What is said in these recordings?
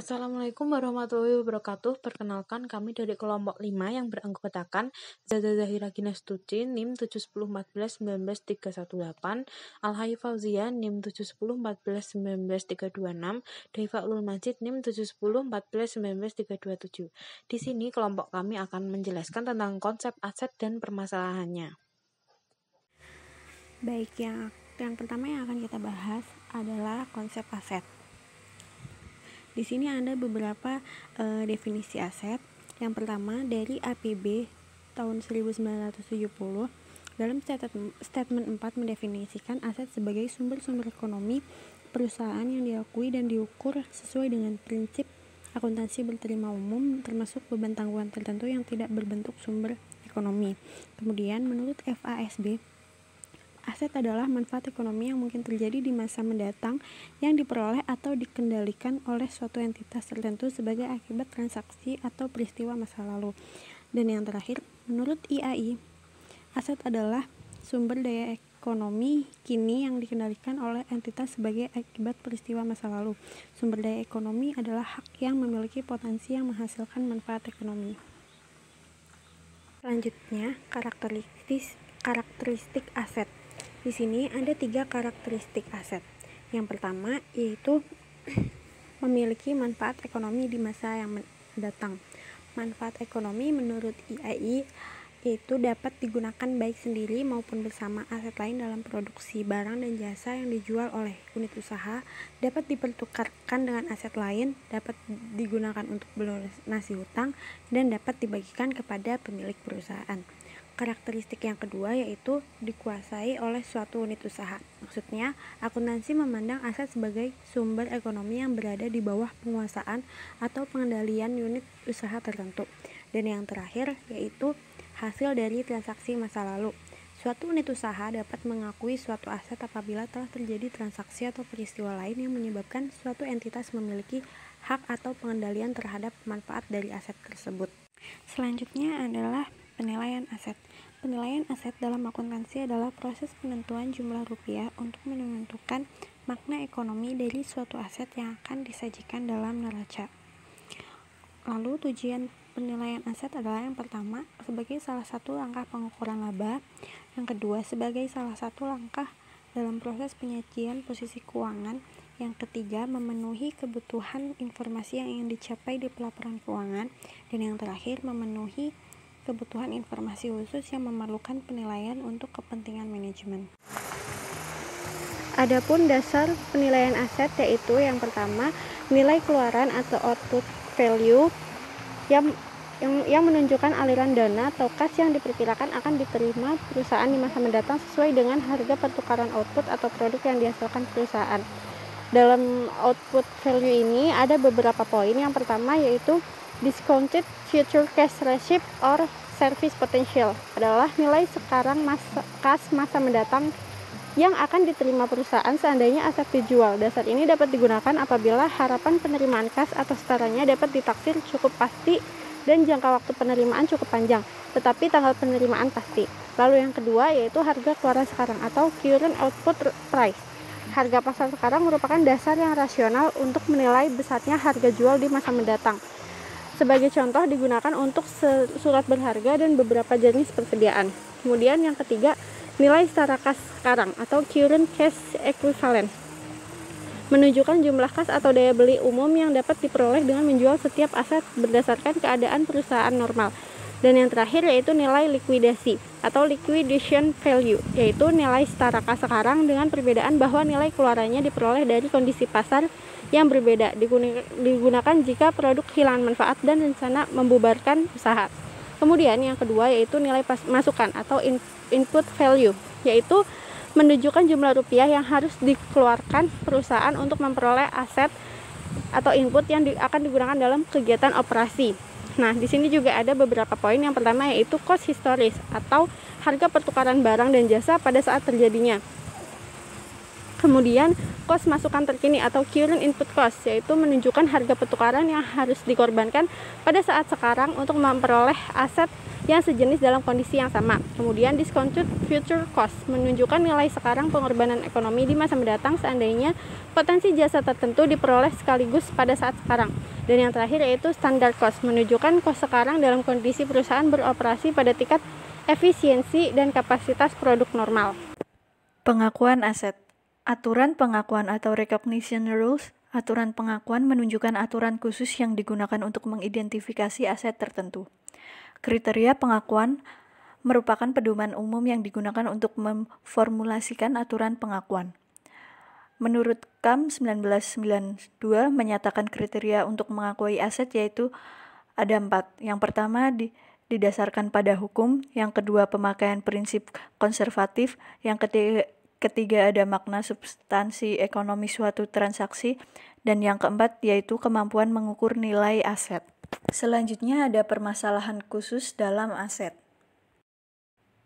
Assalamualaikum warahmatullahi wabarakatuh. Perkenalkan, kami dari kelompok 5 yang beranggotakan Zaza Zahira Ginastuti, NIM 701419318, Al-Hayy Fauzia, NIM 701419326, Daifa Ulul Majid, NIM 701419327. Di sini kelompok kami akan menjelaskan tentang konsep aset dan permasalahannya. Baik, yang pertama yang akan kita bahas adalah konsep aset. Di sini ada beberapa definisi aset. Yang pertama dari APB tahun 1970. Dalam statement 4 mendefinisikan aset sebagai sumber-sumber ekonomi perusahaan yang diakui dan diukur sesuai dengan prinsip akuntansi berterima umum, termasuk beban tanggungan tertentu yang tidak berbentuk sumber ekonomi. Kemudian menurut FASB, aset adalah manfaat ekonomi yang mungkin terjadi di masa mendatang yang diperoleh atau dikendalikan oleh suatu entitas tertentu sebagai akibat transaksi atau peristiwa masa lalu. Dan yang terakhir, menurut IAI, aset adalah sumber daya ekonomi kini yang dikendalikan oleh entitas sebagai akibat peristiwa masa lalu. Sumber daya ekonomi adalah hak yang memiliki potensi yang menghasilkan manfaat ekonomi. Selanjutnya, karakteristik aset. Di sini ada 3 karakteristik aset. Yang pertama yaitu memiliki manfaat ekonomi di masa yang mendatang. Manfaat ekonomi menurut IAI yaitu dapat digunakan baik sendiri maupun bersama aset lain dalam produksi barang dan jasa yang dijual oleh unit usaha, dapat dipertukarkan dengan aset lain, dapat digunakan untuk melunasi hutang, dan dapat dibagikan kepada pemilik perusahaan. Karakteristik yang kedua yaitu dikuasai oleh suatu unit usaha. Maksudnya, akuntansi memandang aset sebagai sumber ekonomi yang berada di bawah penguasaan atau pengendalian unit usaha tertentu. Dan yang terakhir yaitu hasil dari transaksi masa lalu. Suatu unit usaha dapat mengakui suatu aset apabila telah terjadi transaksi atau peristiwa lain yang menyebabkan suatu entitas memiliki hak atau pengendalian terhadap manfaat dari aset tersebut. Selanjutnya adalah penilaian aset. Penilaian aset dalam akuntansi adalah proses penentuan jumlah rupiah untuk menentukan makna ekonomi dari suatu aset yang akan disajikan dalam neraca. Lalu tujuan penilaian aset adalah yang pertama sebagai salah satu langkah pengukuran laba, yang kedua sebagai salah satu langkah dalam proses penyajian posisi keuangan, yang ketiga memenuhi kebutuhan informasi yang ingin dicapai di pelaporan keuangan, dan yang terakhir memenuhi kebutuhan informasi khusus yang memerlukan penilaian untuk kepentingan manajemen. Adapun dasar penilaian aset yaitu yang pertama nilai keluaran atau output value yang menunjukkan aliran dana atau kas yang diperkirakan akan diterima perusahaan di masa mendatang sesuai dengan harga pertukaran output atau produk yang dihasilkan perusahaan. Dalam output value ini ada beberapa poin. Yang pertama yaitu discounted future cash receipt or service potential adalah nilai sekarang kas masa mendatang yang akan diterima perusahaan seandainya aset dijual. Dasar ini dapat digunakan apabila harapan penerimaan kas atau setaranya dapat ditaksir cukup pasti dan jangka waktu penerimaan cukup panjang, tetapi tanggal penerimaan pasti. Lalu yang kedua yaitu harga keluaran sekarang atau current output price. Harga pasar sekarang merupakan dasar yang rasional untuk menilai besarnya harga jual di masa mendatang. Sebagai contoh digunakan untuk surat berharga dan beberapa jenis persediaan. Kemudian yang ketiga, nilai setara kas sekarang atau current cash equivalent. Menunjukkan jumlah kas atau daya beli umum yang dapat diperoleh dengan menjual setiap aset berdasarkan keadaan perusahaan normal. Dan yang terakhir yaitu nilai likuidasi atau liquidation value, yaitu nilai setara kas sekarang dengan perbedaan bahwa nilai keluarannya diperoleh dari kondisi pasar yang berbeda, digunakan jika produk kehilangan manfaat dan rencana membubarkan usaha. Kemudian yang kedua yaitu nilai masukan atau input value, yaitu menunjukkan jumlah rupiah yang harus dikeluarkan perusahaan untuk memperoleh aset atau input yang akan digunakan dalam kegiatan operasi. Nah, di sini juga ada beberapa poin. Yang pertama yaitu cost historis atau harga pertukaran barang dan jasa pada saat terjadinya. Kemudian cost masukan terkini atau current input cost, yaitu menunjukkan harga pertukaran yang harus dikorbankan pada saat sekarang untuk memperoleh aset yang sejenis dalam kondisi yang sama. Kemudian discounted future cost menunjukkan nilai sekarang pengorbanan ekonomi di masa mendatang seandainya potensi jasa tertentu diperoleh sekaligus pada saat sekarang. Dan yang terakhir yaitu standard cost menunjukkan cost sekarang dalam kondisi perusahaan beroperasi pada tingkat efisiensi dan kapasitas produk normal. Pengakuan aset. Aturan pengakuan atau recognition rules. Aturan pengakuan menunjukkan aturan khusus yang digunakan untuk mengidentifikasi aset tertentu. Kriteria pengakuan merupakan pedoman umum yang digunakan untuk memformulasikan aturan pengakuan. Menurut KAM 1992 menyatakan kriteria untuk mengakui aset yaitu ada 4. Yang pertama didasarkan pada hukum, yang kedua pemakaian prinsip konservatif, yang ketiga ada makna substansi ekonomi suatu transaksi, dan yang keempat yaitu kemampuan mengukur nilai aset. Selanjutnya ada permasalahan khusus dalam aset.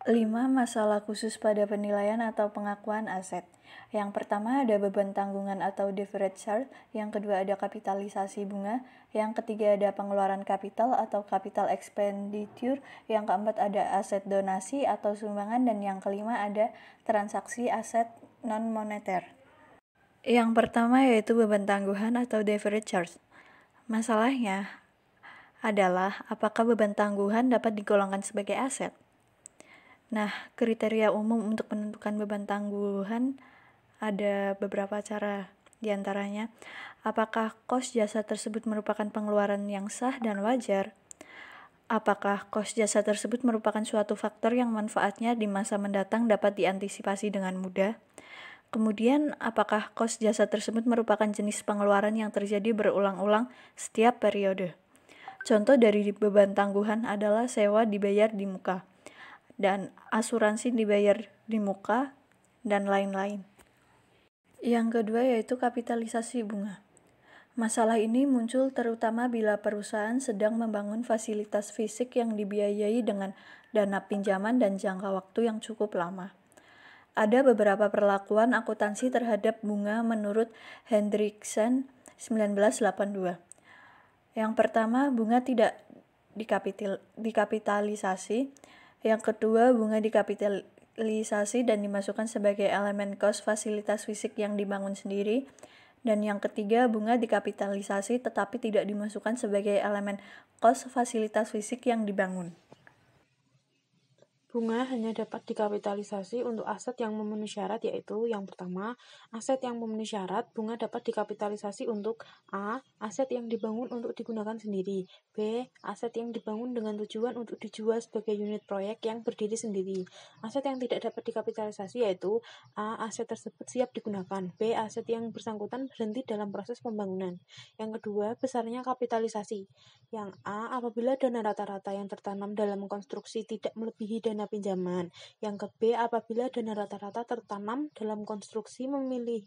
5. Masalah khusus pada penilaian atau pengakuan aset. Yang pertama ada beban tanggungan atau deferred charge, yang kedua ada kapitalisasi bunga, yang ketiga ada pengeluaran kapital atau capital expenditure, yang keempat ada aset donasi atau sumbangan, dan yang kelima ada transaksi aset non-moneter. Yang pertama yaitu beban tanggungan atau deferred charge. Masalahnya adalah apakah beban tanggungan dapat digolongkan sebagai aset? Nah, kriteria umum untuk menentukan beban tanggungan ada beberapa cara, diantaranya apakah kos jasa tersebut merupakan pengeluaran yang sah dan wajar, apakah kos jasa tersebut merupakan suatu faktor yang manfaatnya di masa mendatang dapat diantisipasi dengan mudah, kemudian apakah kos jasa tersebut merupakan jenis pengeluaran yang terjadi berulang-ulang setiap periode. Contoh dari beban tanggungan adalah sewa dibayar di muka, dan asuransi dibayar di muka, dan lain-lain. Yang kedua yaitu kapitalisasi bunga. Masalah ini muncul terutama bila perusahaan sedang membangun fasilitas fisik yang dibiayai dengan dana pinjaman dan jangka waktu yang cukup lama. Ada beberapa perlakuan akuntansi terhadap bunga menurut Hendriksen 1982. Yang pertama, bunga tidak dikapitalisasi. Yang kedua, bunga dikapitalisasi dan dimasukkan sebagai elemen kos fasilitas fisik yang dibangun sendiri. Dan yang ketiga, bunga dikapitalisasi tetapi tidak dimasukkan sebagai elemen kos fasilitas fisik yang dibangun. Bunga hanya dapat dikapitalisasi untuk aset yang memenuhi syarat, yaitu yang pertama, aset yang memenuhi syarat. Bunga dapat dikapitalisasi untuk A. Aset yang dibangun untuk digunakan sendiri, B. Aset yang dibangun dengan tujuan untuk dijual sebagai unit proyek yang berdiri sendiri. Aset yang tidak dapat dikapitalisasi yaitu A. Aset tersebut siap digunakan, B. Aset yang bersangkutan berhenti dalam proses pembangunan. Yang kedua, besarnya kapitalisasi. Yang A. Apabila dana rata-rata yang tertanam dalam konstruksi tidak melebihi dana pinjaman. Yang ke B, apabila dana rata-rata tertanam dalam konstruksi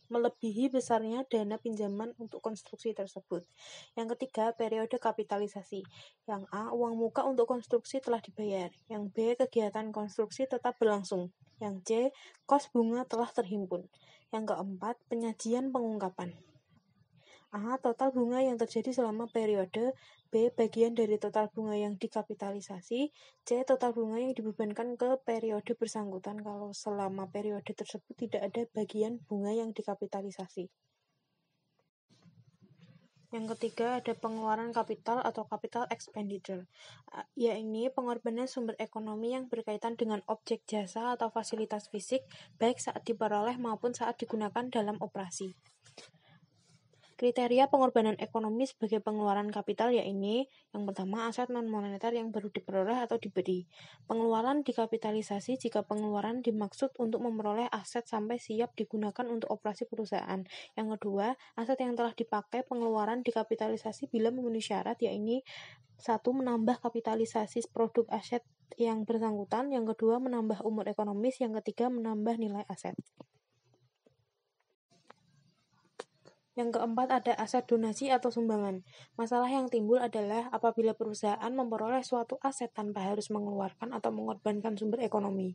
melebihi besarnya dana pinjaman untuk konstruksi tersebut. Yang ketiga, periode kapitalisasi. Yang A, uang muka untuk konstruksi telah dibayar. Yang B, kegiatan konstruksi tetap berlangsung. Yang C, kos bunga telah terhimpun. Yang keempat, penyajian pengungkapan. A. Total bunga yang terjadi selama periode. B. Bagian dari total bunga yang dikapitalisasi. C. Total bunga yang dibebankan ke periode bersangkutan kalau selama periode tersebut tidak ada bagian bunga yang dikapitalisasi. Yang ketiga ada pengeluaran kapital atau capital expenditure, yaitu pengorbanan sumber ekonomi yang berkaitan dengan objek jasa atau fasilitas fisik baik saat diperoleh maupun saat digunakan dalam operasi. Kriteria pengorbanan ekonomi sebagai pengeluaran kapital yaitu yang pertama aset non-moneter yang baru diperoleh atau diberi. Pengeluaran dikapitalisasi jika pengeluaran dimaksud untuk memperoleh aset sampai siap digunakan untuk operasi perusahaan. Yang kedua, aset yang telah dipakai pengeluaran dikapitalisasi bila memenuhi syarat yaitu 1. Menambah kapitalisasi produk aset yang bersangkutan. Yang kedua, menambah umur ekonomis. Yang ketiga, menambah nilai aset. Yang keempat ada aset donasi atau sumbangan. Masalah yang timbul adalah apabila perusahaan memperoleh suatu aset tanpa harus mengeluarkan atau mengorbankan sumber ekonomi.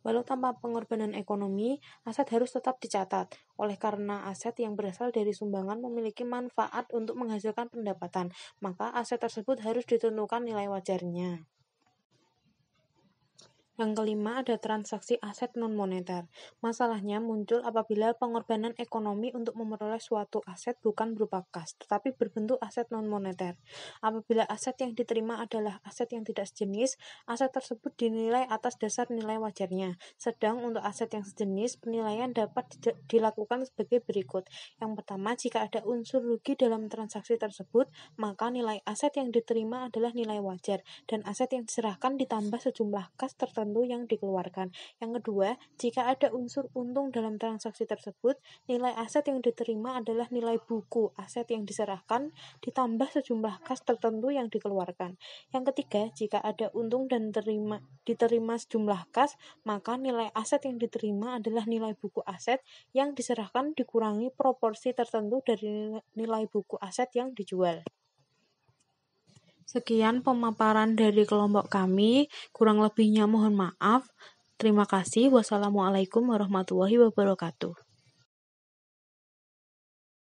Walau tanpa pengorbanan ekonomi, aset harus tetap dicatat. Oleh karena aset yang berasal dari sumbangan memiliki manfaat untuk menghasilkan pendapatan, maka aset tersebut harus ditentukan nilai wajarnya. Yang kelima ada transaksi aset non-moneter. Masalahnya muncul apabila pengorbanan ekonomi untuk memperoleh suatu aset bukan berupa kas, tetapi berbentuk aset non-moneter. Apabila aset yang diterima adalah aset yang tidak sejenis, aset tersebut dinilai atas dasar nilai wajarnya. Sedang untuk aset yang sejenis, penilaian dapat dilakukan sebagai berikut. Yang pertama, jika ada unsur rugi dalam transaksi tersebut, maka nilai aset yang diterima adalah nilai wajar, dan aset yang diserahkan ditambah sejumlah kas tertentu yang dikeluarkan. Yang kedua, jika ada unsur untung dalam transaksi tersebut, nilai aset yang diterima adalah nilai buku aset yang diserahkan ditambah sejumlah kas tertentu yang dikeluarkan. Yang ketiga, jika ada untung dan diterima sejumlah kas, maka nilai aset yang diterima adalah nilai buku aset yang diserahkan dikurangi proporsi tertentu dari nilai buku aset yang dijual. Sekian pemaparan dari kelompok kami, kurang lebihnya mohon maaf. Terima kasih. Wassalamualaikum warahmatullahi wabarakatuh.